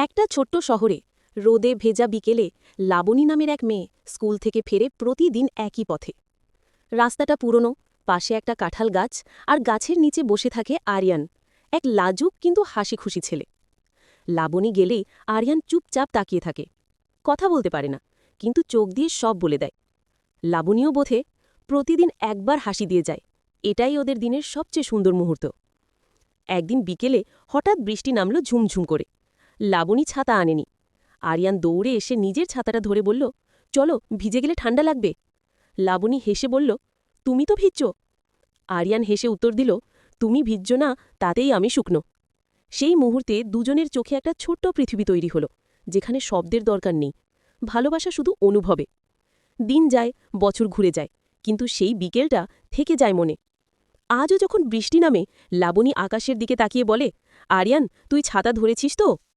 একটা ছোট্ট শহরে রোদে ভেজা বিকেলে লাবণী নামের এক মেয়ে স্কুল থেকে ফেরে প্রতিদিন একই পথে। রাস্তাটা পুরনো, পাশে একটা কাঁঠাল গাছ, আর গাছের নিচে বসে থাকে আরিয়ান, এক লাজুক কিন্তু হাসিখুশি ছেলে। লাবণী গেলেই আরিয়ান চুপচাপ তাকিয়ে থাকে, কথা বলতে পারে না, কিন্তু চোখ দিয়ে সব বলে দেয়। লাবণীও বোধে প্রতিদিন একবার হাসি দিয়ে যায়, এটাই ওদের দিনের সবচেয়ে সুন্দর মুহূর্ত। একদিন বিকেলে হঠাৎ বৃষ্টি নামল ঝুমঝুম করে। লাবণী ছাতা আনেনি। আরিয়ান দৌড়ে এসে নিজের ছাতাটা ধরে বলল, চলো, ভিজে গেলে ঠান্ডা লাগবে। লাবণী হেসে বলল, তুমি তো ভিজছ। আরিয়ান হেসে উত্তর দিল, তুমি ভিজছ না, তাতেই আমি শুকনো। সেই মুহূর্তে দুজনের চোখে একটা ছোট্ট পৃথিবী তৈরি হলো, যেখানে শব্দের দরকার নেই, ভালোবাসা শুধু অনুভবে। দিন যায়, বছর ঘুরে যায়, কিন্তু সেই বিকেলটা থেকে যায় মনে। আজও যখন বৃষ্টি নামে, লাবণী আকাশের দিকে তাকিয়ে বলে, আরিয়ান, তুই ছাতা ধরেছিস তো?